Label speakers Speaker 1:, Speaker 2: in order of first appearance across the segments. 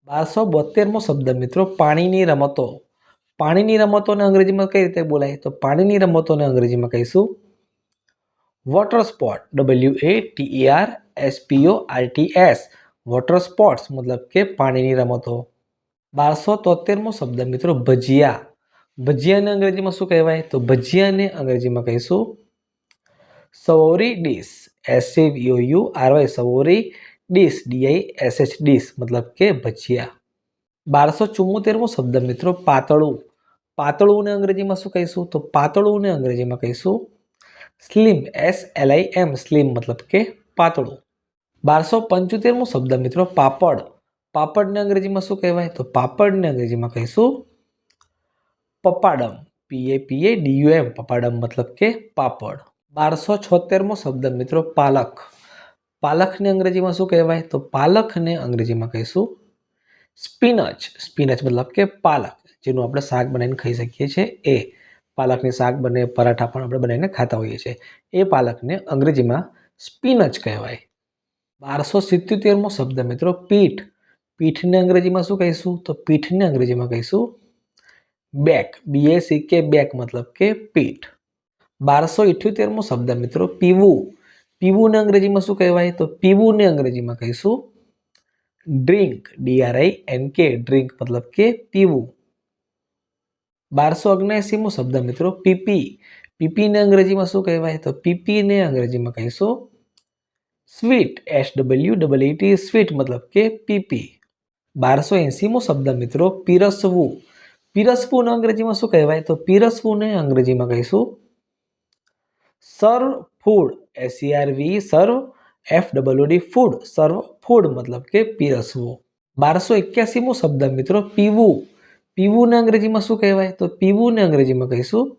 Speaker 1: 1272મો શબ્દ મિત્રો પાણીની રમતો. પાણીની રમતોને અંગ્રેજીમાં કઈ રીતે બોલાય? તો પાણીની રમતોને અંગ્રેજીમાં કહીશું water sport. WATERSPORTS. Water sports મતલબ કે પાણીની રમતો. 1273મો શબ્દ મિત્રો ભજીયા. ભજીયાને અંગ્રેજીમાં શું કહેવાય? તો ભજીયાને અંગ્રેજીમાં કહીશું savoury dish. SAVOURY. Savoury dish. DISH dish મતલબ કે ભજીયા. 1274મો શબ્દ મિત્રો પાતળું. પાતળુંને અંગ્રેજીમાં શું કહીશું? તો પાતળુંને અંગ્રેજીમાં કહીશું સ્લિમ. SLIM. સ્લિમ મતલબ કે પાતળું. 1275મો શબ્દ મિત્રો પાપડ. પાપડને અંગ્રેજીમાં શું કહેવાય? તો પાપડને અંગ્રેજીમાં કહીશું પપાડમ. PAPADUM. પપાડમ મતલબ કે પાપડ. 1276મો શબ્દ મિત્રો પાલક. પાલકને અંગ્રેજીમાં શું કહેવાય? તો પાલકને અંગ્રેજીમાં કહીશું સ્પિનચ. સ્પિનચ મતલબ કે પાલક, જેનું આપણે શાક બનાવીને ખાઈ શકીએ છીએ એ. પાલકની શાક બને, પરાઠા પણ આપણે બનાવીને ખાતા હોઈએ છીએ. એ પાલકને અંગ્રેજીમાં સ્પિનચ કહેવાય. 1277મો શબ્દ મિત્રો પીઠ. પીઠને અંગ્રેજીમાં શું કહીશું? તો પીઠને અંગ્રેજીમાં કહીશું બેક. BACK. બેક મતલબ કે પીઠ. 1278મો શબ્દ મિત્રો પીવું. પીવુંને અંગ્રેજીમાં શું કહેવાય? તો પીવુંને અંગ્રેજીમાં કહીશું ડ્રિંક. DRINK. ડ્રિંક મતલબ કે પીવું. 1279મો શબ્દ મિત્રો પીપી. પીપીને અંગ્રેજીમાં શું કહેવાય? તો પીપીને અંગ્રેજીમાં કહીશું સ્વીટ. SWEET. સ્વીટ મતલબ કે પીપી. 1280મો શબ્દ મિત્રો પીરસવું. પીરસવુંને અંગ્રેજીમાં શું કહેવાય? તો પીરસવુંને અંગ્રેજીમાં કહીશું સર્વ ફૂડ. SERV. સર્વ. FOOD. ફૂડ. સર્વ ફૂડ મતલબ કે પીરસવું. 1281મો શબ્દ મિત્રો પીવું. પીવુંને અંગ્રેજીમાં શું કહેવાય? તો પીવુંને અંગ્રેજીમાં કહીશું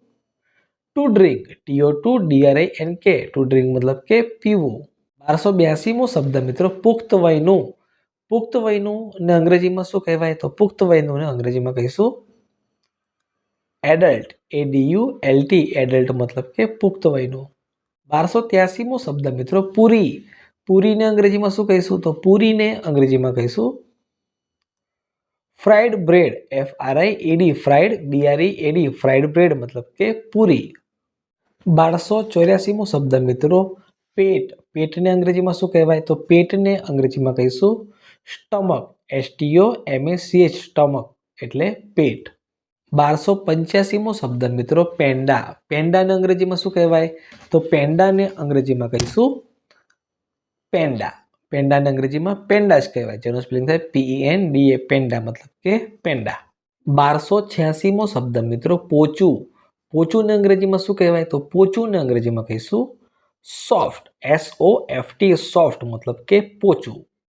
Speaker 1: two drink. TO2 DRINK. Two drink મતલબ કે પીવું. 1282મો શબ્દ મિત્રો પુખ્ત વયનું. પુખ્ત વયનું ને અંગ્રેજીમાં શું કહેવાય? તો પુખ્ત વયનું અંગ્રેજીમાં કહીશું એડલ્ટ. ADULT. એડલ્ટ મતલબ કે પુખ્ત વયનું. 1283મો શબ્દ મિત્રો પૂરી. પૂરીને અંગ્રેજીમાં શું કહીશું? તો પૂરીને અંગ્રેજીમાં કહીશું fried bread. FRIED. Fried. BREAD. Fried bread મતલબ કે પૂરી. 1284મો શબ્દ મિત્રો પેટ. પેટને અંગ્રેજીમાં શું કહેવાય? તો પેટને અંગ્રેજીમાં કહીશું સ્ટમક. STOMACH. સ્ટમક એટલે પેટ. 1285મો શબ્દ મિત્રો પેંડા. પેંડાને અંગ્રેજીમાં શું કહેવાય? તો પેંડાને અંગ્રેજીમાં કહીશું પેંડા. પેંડાને અંગ્રેજીમાં પેંડા જ કહેવાય, જેનો સ્પેલિંગ થાય PENDA. પેંડા મતલબ કે પેંડા. 1286મો શબ્દ મિત્રો પોચું. પોચુંને અંગ્રેજીમાં શું કહેવાય? તો પોચુંને અંગ્રેજીમાં કહીશું સોફ્ટ. SOFT. સોફ્ટ મતલબ કે પોચું.